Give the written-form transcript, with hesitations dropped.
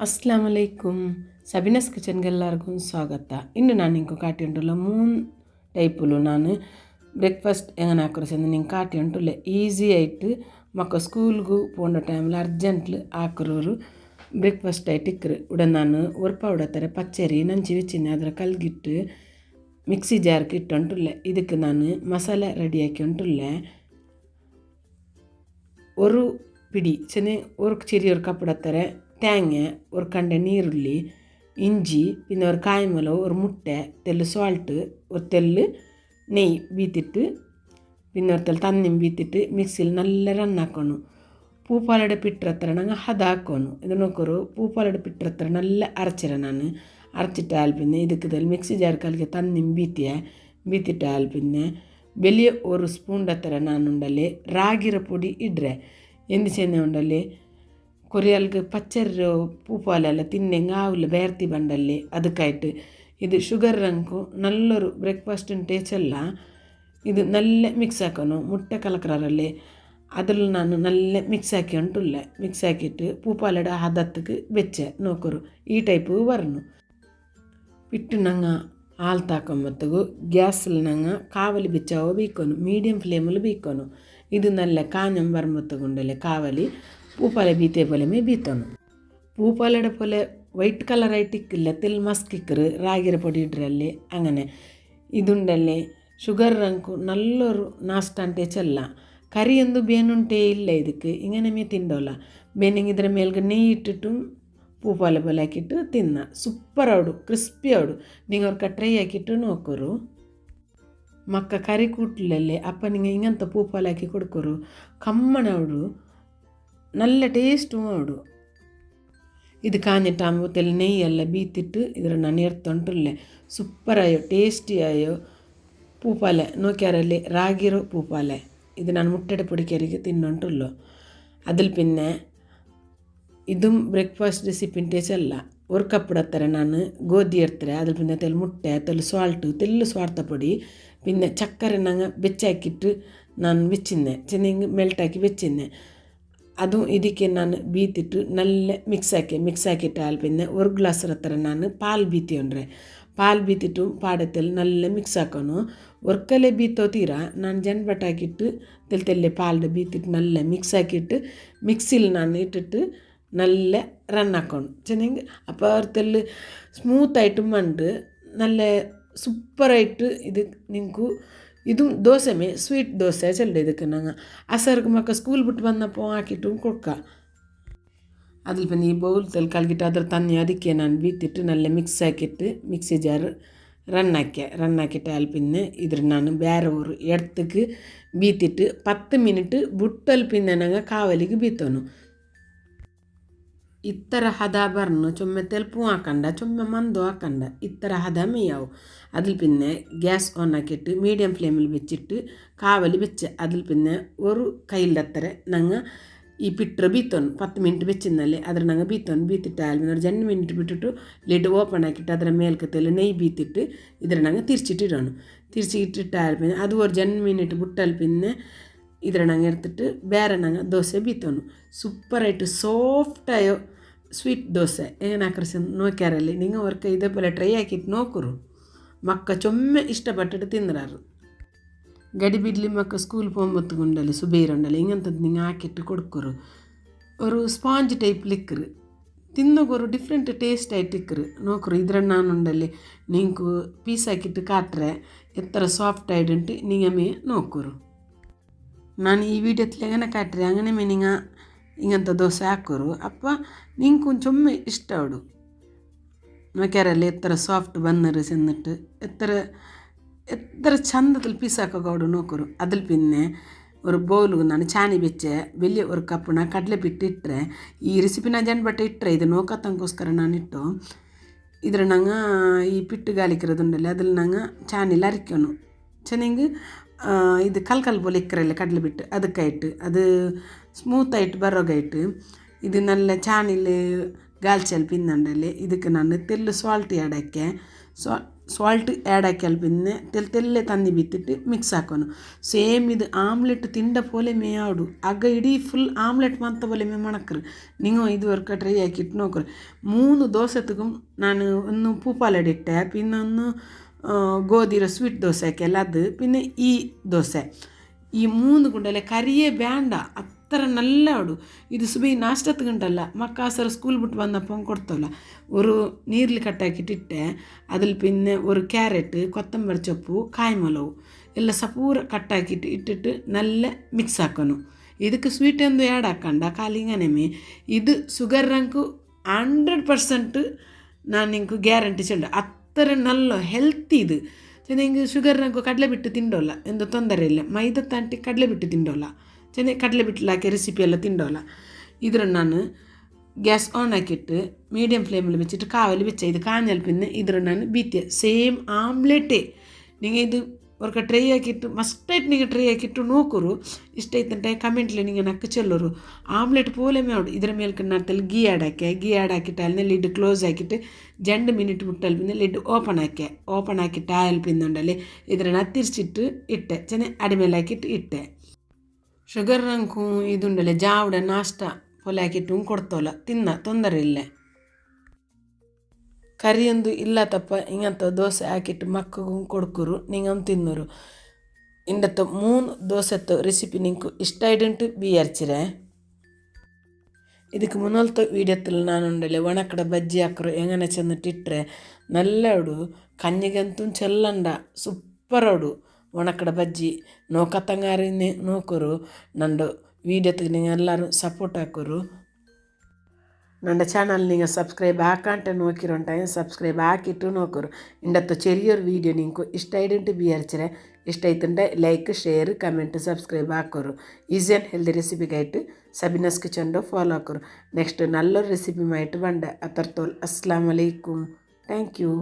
ಅಸ್ಲಾಮ್ ಅಲೈಕುಮ್. ಸಬಿನಸ್ ಕಿಚನ್ಗೆ ಎಲ್ಲರಿಗೂ ಸ್ವಾಗತ. ಇನ್ನು ನಾನು ನಿಂಗೆ ಕಾಟಿ ಉಂಟಲ್ಲ 3 ಟೈಪುಲು ನಾನು ಬ್ರೇಕ್ಫಾಸ್ಟ್ ಹೆಂಗೆ ಹಾಕೋರು ಚೆಂದ ನಿಂಗೆ ಕಾಟಿ ಉಂಟುಲ್ಲ ಈಸಿ ಆಯಿತು ಮಕ್ಕ ಸ್ಕೂಲ್ಗೂ ಪೋಂಡ ಟೈಮ್ಲು ಅರ್ಜೆಂಟ್ಲು ಹಾಕೋರು ಬ್ರೇಕ್ಫಾಸ್ಟ್ ಆಯ್ತು ಇಕ್ಕರು ಉಡ ನಾನು ಒರ್ಪ ಉಡತ್ತಾರೆ ಪಚ್ಚರಿ ನಂಚಿ വെച്ചിന് ಅದರ ಕಲ್ಗಿಟ್ಟು ಮಿಕ್ಸಿ ಜಾರ್ಗೆ ಇಟ್ಟು ಉಂಟುಲ್ಲೆ ಇದಕ್ಕೆ ನಾನು ಮಸಾಲೆ ರೆಡಿ ಹಾಕಿ ಉಂಟುಲ್ಲೆ ஒரு பிடி ചെന്ന് ஒரு ചെറിയ ஒரு கப் இடத்தர தேங்காய் ஒரு கண்ட நீருள்ளி இஞ்சி பின்ன ஒரு காய்மலம் ஒரு முட்டை தெல்லு சால்ட்டு ஒரு தெல்லு நெய் ಬೀತಿಟ್ಟು പിന്നെ ഒരു ತೆಲ್ ತನ್ನಿಮ್ ಬೀತಿಟ್ಟು ಮಿಕ್ಸಿಲಿ നല്ല ರನ್ ಹಾಕೋನು ಪೂಪಾಲಡೆ ಪಿಟ್ರತ್ರ ನಂಗೆ ಹದ ಹಾಕೋನು ಇದು ನೋಕೋರು ಪೂಪಾಲಡೆ ಪಿಟ್ರತ್ರ നല്ല ಅರಚಿರ ನಾನು ಅರಚಿಟ್ಟು ಆಲ್ പിന്നെ ಇದಕ್ಕೆ ಮಿಕ್ಸಿ ಜಾರ್ ಕಾಲಿಗೆ ತನ್ನಿಮ್ ಬೀತಿಟ್ಟು ಆಲ್ പിന്നെ വലിയ ഒരു സ്പൂൺ ಹತ್ತಿರ ನಾನು ಉಂಡಲ್ಲಿ ರಾಗಿರ ಪುಡಿ ಇಡ್ರೆ ಎಂದು ಚೆನ್ನೆ ಉಂಡಲ್ಲಿ ಕೊರಿಯಲ್ಗೆ ಪಚ್ಚರು ಪೂಪಾಲೆಲ್ಲ ತಿನ್ನೆಂಗೆ ಆವುಲ್ಲ ಬೇರ್ತಿ ಬಂಡಲ್ಲಿ ಅದಕ್ಕಾಯ್ತು ಇದು ಶುಗರ್ ರಂಕು ನಲ್ಲೊರು ಬ್ರೇಕ್ಫಾಸ್ಟ್ ಟೇಚಲ್ಲ ಇದು ನಲ್ಲ ಮಿಕ್ಸ್ ಹಾಕೋನು ಮುಟ್ಟೆ ಕಲಕರಲ್ಲಿ ಅದ್ರಲ್ಲಿ ನಾನು ನಲ್ಲ ಮಿಕ್ಸ್ ಹಾಕಿ ಉಂಟುಲ್ಲ ಮಿಕ್ಸ್ ಹಾಕಿಟ್ಟು ಪೂಪಾಲೆಡ ಹದತ್ತಕ್ಕೆ ಬೆಚ್ಚೆ ನೋಕರು ಈ ಟೈಪು ಬರ್ನು ಬಿಟ್ಟು ನಂಗೆ ಹಾಲು ತಾಕೊಂಬತ್ತಗು ಗ್ಯಾಸಲ್ಲಿ ನಂಗೆ ಕಾವಲಿ ಬೆಚ್ಚಾವ ಬೀಕೋನು ಮೀಡಿಯಮ್ ಫ್ಲೇಮಲ್ಲಿ ಬೀಕೋನು ಇದು ನಲ್ಲ ಕಾഞ്ഞം ಬರ್ಮತ್ತಗುಂಡಲೆ ಕಾವಲಿ ಪೂಪಾಲೆ ಬೀತೆ ಪೊಲೆ ಮೇ ಬೀತನು ಪೂಪಾಲೆಡ ಪೊಲೆ ವೈಟ್ ಕಲರ್ ಆಯ್ತು ಇಕ್ಕಿಲ್ಲ ತೆಲ್ ಮಸ್ಕ್ ಇಕ್ಕರು ರಾಗಿರ ಪೊಡಿ ಇಡ್ರಲ್ಲಿ അങ്ങനെ ಇದುಂಡಲ್ಲಿ ಶುಗರ್ ರಂಕು ನಲ್ಲೊರು ನಾಷ್ಟ ಅಂಟೆ ಚೆಲ್ಲ ಕರಿಯೊಂದು ಬೇನುಂಟೇ ಇಲ್ಲ ಇದಕ್ಕೆ ಇಂಗನೆ ಮೇ ತಿಂಡೋಲ್ಲ ಬೇನಿಂಗ್ ಇದರ ಮೇಲ್ಗೆ ನೆಯ್ಯಿ ಇಟ್ಟಿಟ್ಟು ಪೂಪಾಲೆ ಪೊಲೆ ಹಾಕಿಟ್ಟು ತಿನ್ನ ಸೂಪರ್ ಅವಡು ಕ್ರಿಸ್ಪಿ ಅವಡು ನಿಂಗೆ ಅವ್ರ ಟ್ರೈ ಹಾಕಿಟ್ಟು ನೋಕೋರು ಮಕ್ಕ ಕರಿ ಕೂಟ್ಲಲ್ಲೇ ಅಪ್ಪ ನಿಂಗೆ ಹಿಂಗಂತ ಪೂಪಾಲೆ ಹಾಕಿ ಕೊಡ್ಕೋರು ಕಮ್ಮನ ಅವಡು നല്ല ಟೇಸ್ಟು ಅವಡು ಇದು ಕಾഞ്ഞിട്ട് ಆಂಬುತ್ತಲ್ಲಿ ನೆಯ್ಯೆಲ್ಲ ಬೀತಿಟ್ಟು ಇದರ ನಾನು ಎರ್ತುಂಟುಲ್ಲೆ ಸೂಪರ್ ಆಯೋ ಟೇಸ್ಟಿ ಆಯೋ ಪೂಪಾಲೆ ನೋಕ್ಯಾರಲ್ಲಿ ರಾಗಿರೋ ಪೂಪಾಲೆ ಇದು ನಾನು ಮುಟ್ಟೆಡೆ ಪುಡಿಕೆರಿಗೆ ತಿನ್ನುಂಟುಲ್ಲೋ അതിൽ പിന്നെ ഇതും ബ്രേക്ക്ഫാസ്റ്റ് റെസിപ്പിൻ ടേച്ചല്ല ഒരു കപ്പ് ഇടത്തര ഞാൻ ഗോധി എടുത്തരെ അതിൽ പിന്നെ തെൽ മുട്ട തെൽ സാൾട്ട് തെല്ല് സ്വാർത്ഥപ്പൊടി പിന്നെ ചക്കര ഞങ്ങൾ വെച്ചാക്കിയിട്ട് ഞാൻ വെച്ചിരുന്നെ ചെന്നിങ് ಮೆಲ್ಟಾಕಿ വെച്ചിരുന്നെ അതും ಇದಕ್ಕೆ ನಾನು ಬೀತಿಟ್ಟು നല്ല ಮಿಕ್ಸ್ ಹಾಕಿಟ್ಟು ಆಲ್ പിന്നെ ഒരു ഗ്ലാസ് ಹತ್ತಿರ ನಾನು ಪಾಲ್ ಬೀತಿಯೊಂಡ್ರೆ ಪಾಲ್ ಬೀತಿಟ್ಟು ಪಾಡತ್ತಲ್ಲಿ നല്ല ಮಿಕ್ಸ್ ಹಾಕೋನು ಒರ್ಕಲೆ ಬೀತೋ ತೀರಾ ನಾನು ಜನ್ಬಟ್ ಹಾಕಿಟ್ಟು ತೆಲ್ಲೆ ಪಾಲ್ಡ ಬೀತಿಟ್ಟು നല്ല ಮಿಕ್ಸ್ ಹಾಕಿಟ್ಟು ಮಿಕ್ಸಿಲಿ ನಾನು ಇಟ್ಟಿಟ್ಟು നല്ല ರನ್ ಹಾಕೊಂಡು ಚೆನ್ನಾಗಿ അപ്പോൾ ಅವ್ರತೆಲ್ಲ ಸ್ಮೂತಾയിട്ട് ಮಂಡು നല്ല ಸೂಪರಾയിട്ട് ಇದು ನಿಂಕು ಇದು ದೋಸೆ ಮೇ ಸ್ವೀಟ್ ದೋಸೆ ಚೆಲ್ಲ ಇದಕ್ಕೆ ನಂಗೆ ಅಸರ್ಗೆ ಮಕ್ಕ ಸ್ಕೂಲ್ ಬಿಟ್ಟು ಬಂದപ്പോൾ ಹಾಕಿಟ್ಟು ಕೊಡ್ಕ അതിൽ പിന്നെ ഈ ബൗൾ തെൽ കലക്കിയിട്ട് അದ್ರ തന്നി ಅದಕ್ಕೆ ನಾನು ಬೀತಿಟ್ಟು നല്ല ಮಿಕ್ಸ್ ಹಾಕಿಟ್ಟು ಮಿಕ್ಸಿ ಜಾರ್ ರನ್ ಹಾಕಿಟ್ಟು ಅಲ್ಲಿ പിന്നെ ಇದ್ರ ನಾನು ಬೇರೆ ಊರು ಎಡ್ತಕ್ಕೆ ಬೀತಿಟ್ಟು 10 ಮಿನಿಟ್ ಬುಟ್ಟಲ್ಲಿ പിന്നെ ನಂಗೆ ಕಾವಲಿಗೆ ಬೀತೋನು ಇತ್ತರ ಹದ ಬರ್ನು ಚೊಮ್ಮೆ ತೆಲ್ಪು ಹಾಕಂಡ ಚೊಮ್ಮೆ ಮಂದು ಹಾಕಂಡ ಇತ್ತರ ಹದ ಮೇಯಾವು അതിൽ പിന്നെ ഗ്യാസ് ഓൺ ആക്കിയിട്ട് മീഡിയം ഫ്ലെയിമിൽ വെച്ചിട്ട് കാവലി വെച്ച് അതിൽ പിന്നെ ഒരു കയ്യിലത്തര ഞങ്ങൾ ഈ പിട്ടർ ബീത്തോನು 10 ಮಿನಿಟ್ വെച്ചിരുന്നല്ലേ അതിൽ ഞങ്ങൾ ബീത്തിട്ട് ആയാലും ഒരു 2 ಮಿನಿಟ್ ಬಿಟ್ಟಿಟ್ಟು ಲಿಡ್ ಓಪನ್ ಹಾಕಿಟ್ಟು ಅದರ ಮೇಲ್ಕತ್ತೆಲ್ಲ ನೆಯ್ಯಿ ಬೀತಿಟ್ಟು ಇದರ ഞങ്ങൾ തിരിച്ചിട്ടിടണം തിരിച്ചിട്ടിട്ടായാലും പിന്നെ ಅದು ഒരു 2 ಮಿನಿಟ್ ಬಿಟ್ಟಲ್ಲಿ പിന്നെ ಇದರ ഞങ്ങൾ എടുത്തിട്ട് ಬೇರೆ ഞങ്ങൾ ದೋಸೆ ಬೀತೋನು ಸೂಪರಾയിട്ട് ಸಾಫ್ಟಾಯೋ ಸ್ವೀಟ್ ದೋಸೆ ಏನು ಹಾಕ್ರಿ ನೋಕ್ಯಾರಲ್ಲಿ നിങ്ങൾ അവർക്ക് ഇതേപോലെ ട്രൈ ആക്കിയിട്ട് നോക്കുರು ಮಕ್ಕ ಚೊಮ್ಮೆ ಇಷ್ಟಪಟ್ಟಿട്ട് ತಿಂದ್ರಾರು ಗಡಿ ಬಿಡ್ಲಿ ಮಕ್ಕ ಸ್ಕೂಲ್ പോകുമ്പത്തുകൊണ്ടല്ലേ സുബൈറുണ്ടല്ലേ ഇങ്ങനത്തത് നിങ്ങൾ ಹಾಕಿಟ್ಟು കൊടുക്കുರು ഒരു sponge type liquor ತಿನ್ನೋರು different taste ಆಯ್ತು ಇಕ್ಕರು ನೋಕರು ಇದ್ರ ನಾನುಂಡಲ್ಲಿ ನಿಂಕು ಪೀಸ್ ಹಾಕಿಟ್ಟು ಕಾಟ್ರೆ ಎತ್ತರ ಸಾಫ್ಟ್ ಆಯ್ಡುಂಟು ನಿಂಗಮೇ ನೋಕರು ನಾನು ಈ ವಿಡಿಯೋത്തിൽ എങ്ങനെ കാട്ടರೆ അങ്ങനെ നിങ്ങൾ ഇങ്ങനത്തെ ദോശ ಹಾಕೋರು ಅಪ್ಪ ನಿಂಗೆ ಚೊಮ್ಮೆ ಇಷ್ಟ ಅವಡು നോക്കിയാരല്ലേ എത്ര സോഫ്റ്റ് ബന്നറ് ചെന്നിട്ട് എത്ര ചന്തത്തിൽ പീസാക്കോട് നോക്കರು അതിൽ പിന്നെ ഒരു ബൗലിಗೆ ನಾನು ಚಾನಿ ಬೆಚ್ಚೆ വലിയ ഒരു ಕಪ್ಪು ನಾ ಕಡಲೆ ಬಿಟ್ಟು ಇಟ್ಟರೆ ಈ ರೆಸಿಪಿನ ಜನ್ಬಟ್ಟೆ ಇಟ್ಟರೆ ಇದು ನೋಕತ್ತಂಗೋಸ್ಕರ ನಾನಿಟ್ಟು ಇದ್ರ ನಂಗೆ ಈ ಪಿಟ್ಟು ಗಾಲಿಕ್ಕಿರೋದುಂಡಲ್ಲಿ ಅದ್ರಲ್ಲಿ ನಂಗೆ ಚಾನಿಲಿ ಅರಿಕೋನು ಚೆನ್ನಾಗಿ ಇದು ಕಲ್ പോലെ ಇಕ್ಕರಲ್ಲ ಕಡಲೆ ಬಿಟ್ಟು ಅದಕ್ಕಾಯ್ತು ಅದು ಸ್ಮೂತಾയിട്ട് ಬರೋಗಾಯ್ತು ಇದು നല്ല ಚಾನಿಲಿ ಗಾಲ್ಚಲ್ಲಿ ಪಿನ್ನಂಡಲ್ಲಿ ಇದಕ್ಕೆ ನಾನು ತೆಲ್ಲು ಸಾಲ್ಟ್ ಆಡೋಕ್ಕೆ ಸಾಲ್ಟ್ ಆ್ಯಡ್ ಆಕ್ಯಾಲ್ പിന്നെ ತೆಲ್ಲೆ ತಂದು ಬಿತ್ತಿಟ್ಟು ಮಿಕ್ಸ್ ಹಾಕೋನು ಸೇಮ್ ಇದು ಆಮ್ಲೆಟ್ ತಿಂಡ ಪೋಲೆ ಮೇ ಆಡು ಆಗ ಇಡೀ ಫುಲ್ ಆಮ್ಲೆಟ್ ಮಂತ പോലെ ಮೇ ಮಣಕ್ರು നിങ്ങൾ ഇതുവരെ ട്രൈ ആക്കിയിട്ട് നോക്കറ് 3 ദോശത്തുക്കും ഞാൻ ഒന്ന് പൂപ്പാലടിട്ടെ പിന്നെ ഒന്ന് ಗೋಧಿರ ಸ್ವೀಟ್ ದೋಸೆ ಹಾಕಲ್ಲ ಅದು പിന്നെ ಈ ದೋಸೆ ಈ 3 ಗುಂಡಲೆ ಕರಿಯೇ ಬೇಡ അത്ര നല്ല ആടു ഇത് സുബൈ നാഷ്ടത്തുക്കുണ്ടല്ല മക്കാസർ സ്കൂൾ വിട്ട് വന്നപ്പം കൊടുത്തല്ല ഒരു നീരിൽ കട്ടാക്കിയിട്ടിട്ട് അതിൽ പിന്നെ ഒരു ക്യാരറ്റ് കൊത്തമ്പരി ചൊപ്പു കായ്മുളകു ಎಲ್ಲ ಸಪೂರ ಕಟ್ಟಾಕಿಟ್ಟು ಇಟ್ಟಿಟ್ಟು നല്ല ಮಿಕ್ಸ್ ಹಾಕೋನು ಇದಕ್ಕೆ ಸ್ವೀಟ್ ಎಂದು ಆ್ಯಡ್ ಹಾಕಂಡ ಕಾಲಿಂಗನೆಮೆ ಇದು ಶುಗರ್ ರಂಕು 100% ನಾನು ನಿಂಗೆ ಗ್ಯಾರಂಟಿ ಚೆಂಡು ಅತ್ತರ നല്ല ಹೆಲ್ತಿ ಇದು ನಿಂಗೆ ಶುಗರ್ ರಂಕು ಕಡಲೆ ಬಿಟ್ಟು ತಿಂಡೋಲ್ಲ ಎಂದು ತೊಂದರೆ ಇಲ್ಲ ಮೈದಾ ತಂಟಿ ಕಡಲೆ ಬಿಟ್ಟು ತಿಂಡೋಲ್ಲ ചെറിയ കടല ಬಿಟ್ಟಲಾಕಿ ರೆಸಿಪಿ ಎಲ್ಲ ತಿಂಡೋಲ್ಲ ಇದ್ರ ನಾನು ಗ್ಯಾಸ್ ಆನ್ ಹಾಕಿಟ್ಟು ಮೀಡಿಯಮ್ ಫ್ಲೇಮಲ್ಲಿ വെച്ചിട്ട് ಕಾವಲಿ വെച്ച ಇದು ಕಾഞ്ഞാൽ പിന്നെ ಇದ್ರ ನಾನು ಬೀತಿಯ ಸೇಮ್ ಆಮ್ಲೆಟೇ നിങ്ങൾ ಇದು ಅವ್ರಿಗೆ ಟ್ರೈ ಹಾಕಿಟ್ಟು ಮಸ್ಟಾയിട്ട് നിങ്ങൾ ಟ್ರೈ ಹಾಕಿಟ್ಟು ನೋಕರು ಇಷ್ಟ ಐತಂటే ಕಮೆಂಟ್ಲಿ നിങ്ങൾ ನಕ್ಕ ಚೆಲ್ಲೋರು ಆಮ್ಲೆಟ್ പോലെ മേಡು ಇದರ ಮೇಲೆ ನಡ್ತಲ್ಲಿ ಗೀ ಆ್ಯಡ್ ಹಾಕಿಟ್ಟು ಅಲ್ಲಿ ಲಿಡ್ ಕ್ಲೋಸ್ ಹಾಕಿಟ್ಟು 2 ಮಿನಿಟ್ ಬಿಟ್ಟಲ್ಲಿ പിന്നെ ಲಿಡ್ ಓಪನ್ ಹಾಕಿಟ್ಟು ಆಯಲ್ ಪಿಂದುಂಡಲ್ಲಿ ಇದನ್ನು ಹತ್ತಿರಿಸಿಟ್ಟು ಇಟ್ಟೆ ಚೆನ್ನ ಅಡಿಮೇಲೆ ಹಾಕಿಟ್ಟು ಇಟ್ಟೆ ಶುಗರ್ ರಂಕು ಇದುಂಡಲೆ ಜಾವಡ ನಾಷ್ಟ ಪೊಲೆ ಹಾಕಿಟ್ಟು ಕೊಡ್ತೋಲ್ಲ ತಿನ್ನ ತೊಂದರೆ ಇಲ್ಲ ಕರಿಯೊಂದು ಇಲ್ಲ ತಪ್ಪ ಹಿಂಗಂತ ದೋಸೆ ಹಾಕಿಟ್ಟು ಮಕ್ಕಗೂ ಕೊಡ್ಕರು ನಿಂಗಂತ ತಿನ್ನೋರು ಇಂಡತ್ತು 3 ದೋಸೆತ್ತು ರೆಸಿಪಿ ನಿಂಕು ಇಷ್ಟ ಇಡುಂಟು ಬೀಯರ್ಚಿರೆ ಇದಕ್ಕೆ ಮುನ್ನಲ್ತ ವೀಡಿಯೋത്തിൽ ನಾನು ಉಂಡಲೆ ಒಣಕಡ ಬಜ್ಜಿ ಹಾಕರು ಹೆಂಗನೆ ಚೆಂದಿಟ್ಟಿಟ್ರೆ നല്ല ಉಡು ಕഞ്ഞಿಗಂತೂ ಚೆಲ್ಲಂಡ ಸೂಪರ್ ಉಡು ಒಣಕಡ ಬಜ್ಜಿ ನೋಕತ್ತಂಗಾರಿನೇ ನೋಕರು ನಂದು ವೀಡಿಯೋಕ್ಕೆ നിങ്ങൾ എല്ലാവരും സപ്പോർട്ട് ആക്കರು ನನ್ನ ಚಾನಲ್ നിങ്ങൾ സബ്സ്ക്രൈബ് ആക്കാണ്ട് നോക്കിയിട്ടുണ്ടെങ്കിൽ സബ്സ്ക്രൈബ് ആക്കിയിട്ട് നോക്കರು ഇണ്ടത്തെ ചെറിയൊരു വീഡിയോ നിങ്ങൾക്ക് ഇഷ്ടമായിട്ട് വിചാരിച്ചേ ഇഷ്ടമായിട്ടുണ്ട് ലൈക്ക് ഷെയർ കമൻറ്റ് സബ്സ്ക്രൈബ് ആക്കರು ഈസി ആൻഡ് ಹೆಲ್ದಿ ರೆಸಿಪಿಗಾയിട്ട് സബിനാസ് കിച്ചൻ്റെ ഫോളോ ആക്കರು ನೆಕ್ಸ್ಟ್ നല്ലൊരു റെസിപ്പിയുമായിട്ട് വണ്ട അത്രത്തോൾ അസ്സലാമു അലൈക്കും താങ്ക് യു